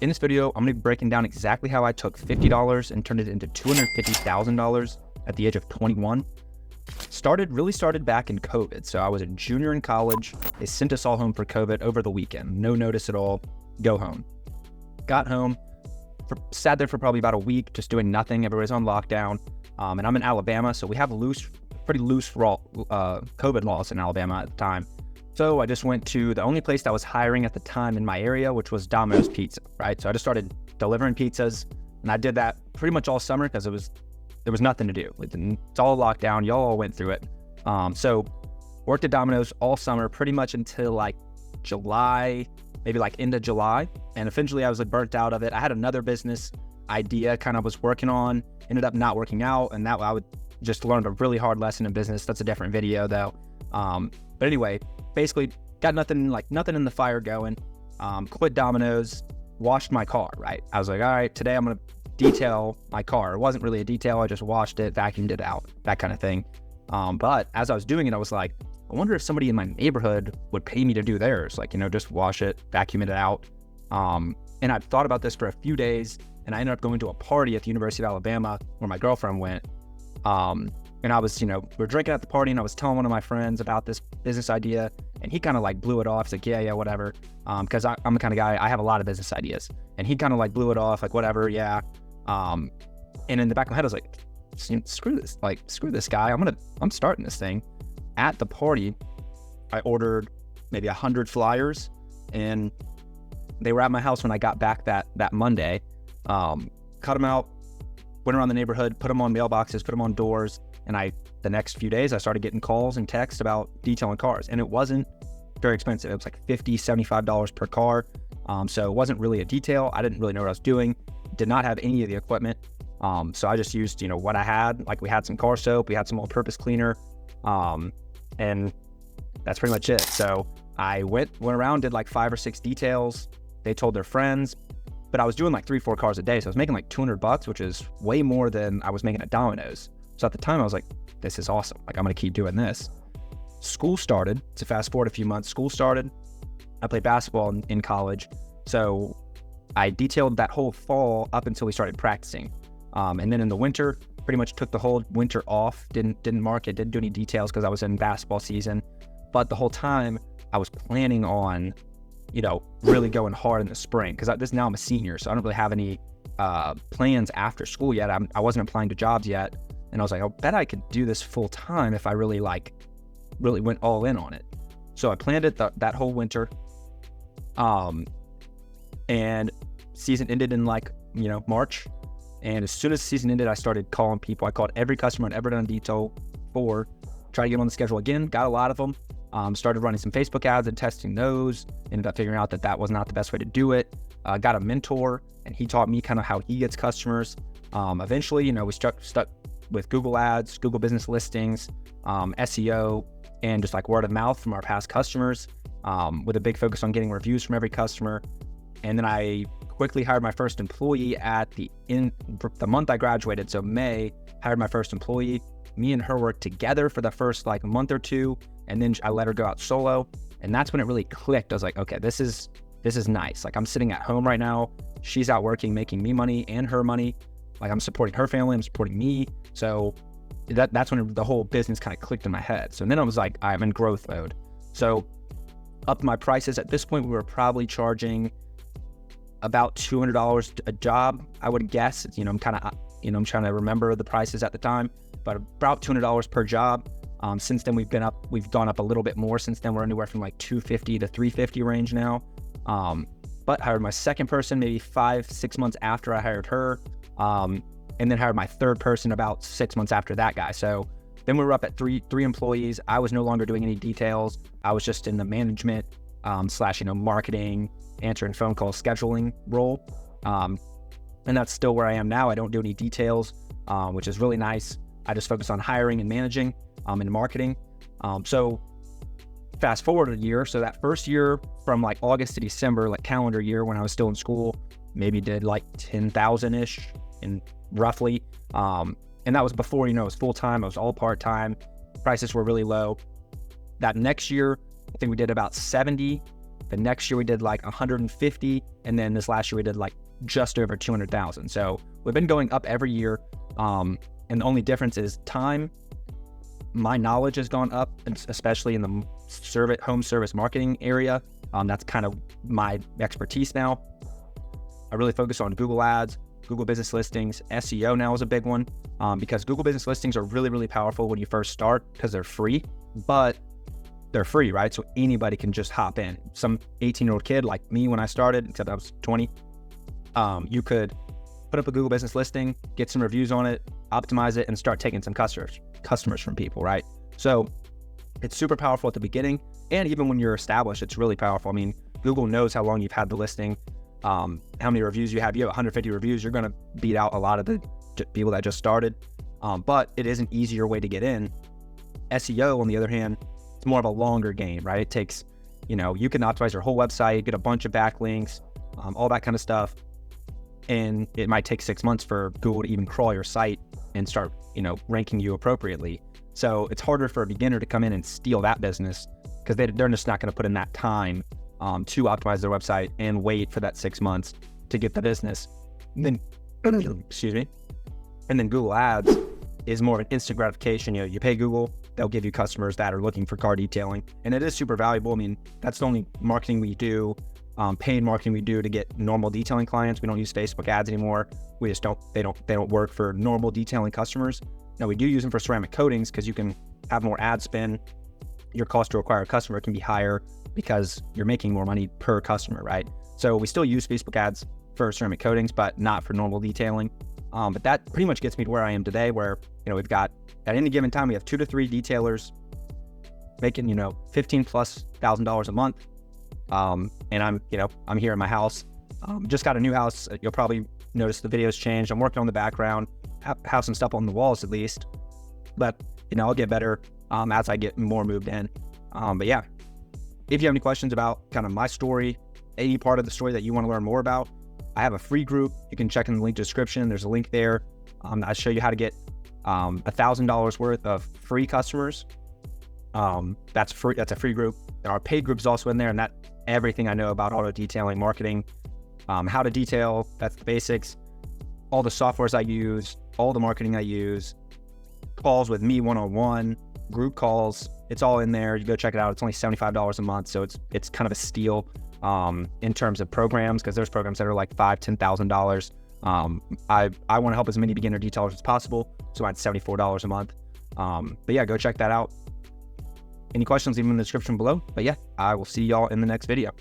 In this video, I'm going to be breaking down exactly how I took $50 and turned it into $250,000 at the age of 21. Really started back in COVID. So I was a junior in college. They sent us all home for COVID over the weekend. No notice at all. Go home. Got home. Sat there for probably about a week, just doing nothing. Everybody's on lockdown. And I'm in Alabama, so we have pretty loose COVID laws in Alabama at the time. So I just went to the only place that was hiring at the time in my area, which was Domino's Pizza, right? So I just started delivering pizzas, and I did that pretty much all summer because there was nothing to do. It's all lockdown. Y'all all went through it. So worked at Domino's all summer, pretty much until like July, maybe like end of July. And eventually I was like burnt out of it. I had another business idea kind of was working on, ended up not working out. And that I would just learned a really hard lesson in business. That's a different video though. But anyway, basically got nothing in the fire going. Quit Domino's, washed my car, right? I was like, all right, today I'm going to detail my car. It wasn't really a detail. I just washed it, vacuumed it out, that kind of thing. But as I was doing it, I was like, I wonder if somebody in my neighborhood would pay me to do theirs. Like, just wash it, vacuum it out. And I've thought about this for a few days, and I ended up going to a party at the University of Alabama where my girlfriend went. And I was, we were drinking at the party, and I was telling one of my friends about this business idea, and he kind of like blew it off. He's like, yeah, whatever. Because I'm the kind of guy, I have a lot of business ideas. And he kind of like blew it off, like, whatever, yeah. And in the back of my head, I was like, screw this guy. I'm starting this thing. At the party, I ordered maybe 100 flyers, and they were at my house when I got back that Monday. Cut them out, went around the neighborhood, put them on mailboxes, put them on doors. And the next few days, I started getting calls and texts about detailing cars. And it wasn't very expensive. It was like $50, $75 per car. So it wasn't really a detail. I didn't really know what I was doing. Did not have any of the equipment. So I just used, what I had. Like we had some car soap, we had some all-purpose cleaner. And that's pretty much it. So I went around, did like 5 or 6 details. They told their friends, but I was doing like 3-4 cars a day. So I was making like $200, which is way more than I was making at Domino's. So at the time I was like, this is awesome. Like I'm going to keep doing this. School started. To fast forward a few months, school started. I played basketball in college. So I detailed that whole fall up until we started practicing. And then in the winter, pretty much took the whole winter off. Didn't market, didn't do any details because I was in basketball season. But the whole time I was planning on, really going hard in the spring because now I'm a senior. So I don't really have any plans after school yet. I wasn't applying to jobs yet. And I was like, I bet I could do this full time if I really went all in on it. So I planned it that whole winter. And season ended in March. And as soon as the season ended, I started calling people. I called every customer I'd ever done detail for, tried to get on the schedule again, got a lot of them. Started running some Facebook ads and testing those. Ended up figuring out that was not the best way to do it. Got a mentor, and he taught me kind of how he gets customers. Eventually, we stuck with Google Ads, Google Business Listings, SEO, and just like word of mouth from our past customers, with a big focus on getting reviews from every customer. And then I quickly hired my first employee at the month I graduated. So May, hired my first employee. Me and her worked together for the first month or two, and then I let her go out solo. And that's when it really clicked. I was like, okay, this is nice. Like I'm sitting at home right now. She's out working, making me money and her money. Like I'm supporting her family, I'm supporting me. So that's when the whole business kind of clicked in my head. So then I was like, I'm in growth mode. So up my prices. At this point, we were probably charging about $200 a job, I would guess. I'm kind of, I'm trying to remember the prices at the time, but about $200 per job. Since then we've gone up a little bit more. Since then we're anywhere from like $250 to $350 range now. But hired my second person maybe 5-6 months after I hired her. And then hired my third person about 6 months after that guy. So then we were up at three employees. I was no longer doing any details. I was just in the management / marketing, answering phone calls, scheduling role. And that's still where I am now. I don't do any details, which is really nice. I just focus on hiring and managing and marketing. So fast forward a year. So that first year from like August to December, like calendar year when I was still in school, maybe did like 10,000-ish in roughly. And that was before, it was full-time. I was all part-time. Prices were really low. That next year, I think we did about 70 The next year we did like 150, and then this last year we did like just over 200,000. So we've been going up every year, and the only difference is time. My knowledge has gone up, especially in the home service marketing area. That's kind of my expertise now. I really focus on Google Ads, Google Business Listings. SEO now is a big one, because Google Business Listings are really, really powerful when you first start because they're free, but they're free, right? So anybody can just hop in. Some 18-year-old kid like me when I started, except I was 20, you could put up a Google Business Listing, get some reviews on it, optimize it, and start taking some customers from people, right? So it's super powerful at the beginning, and even when you're established, it's really powerful. I mean, Google knows how long you've had the listing, how many reviews you have. You have 150 reviews, you're going to beat out a lot of the people that just started, but it is an easier way to get in. SEO, on the other hand, it's more of a longer game, right? It takes, you can optimize your whole website, get a bunch of backlinks, all that kind of stuff. And it might take 6 months for Google to even crawl your site and start, ranking you appropriately. So it's harder for a beginner to come in and steal that business because they're just not going to put in that time to optimize their website and wait for that 6 months to get the business. And then, excuse me. And then Google Ads is more of an instant gratification. You pay Google, they'll give you customers that are looking for car detailing, and it is super valuable. I mean, that's the only marketing we do. Paid marketing we do to get normal detailing clients. We don't use Facebook ads anymore. We just they don't work for normal detailing customers. Now we do use them for ceramic coatings because you can have more ad spend. Your cost to acquire a customer can be higher because you're making more money per customer, right? So we still use Facebook ads for ceramic coatings, but not for normal detailing. But that pretty much gets me to where I am today, where, we've got, at any given time, we have 2 to 3 detailers making, $15,000+ a month. And I'm here in my house. Just got a new house. You'll probably notice the videos changed. I'm working on the background, have some stuff on the walls at least, but I'll get better, as I get more moved in. But yeah, if you have any questions about kind of my story, any part of the story that you want to learn more about, I have a free group. You can check in the link description. There's a link there. I show you how to get, $1,000 worth of free customers. That's free. That's a free group. Our paid group is also in there, and that everything I know about auto detailing marketing, how to detail, that's the basics, all the softwares I use, all the marketing I use, calls with me one-on-one, group calls, it's all in there. You go check it out. It's only $75 a month. So it's kind of a steal in terms of programs, because there's programs that are like $5,000, $10,000. I want to help as many beginner detailers as possible. So it's $74 a month. But yeah, go check that out. Any questions, leave them in the description below. But yeah, I will see y'all in the next video.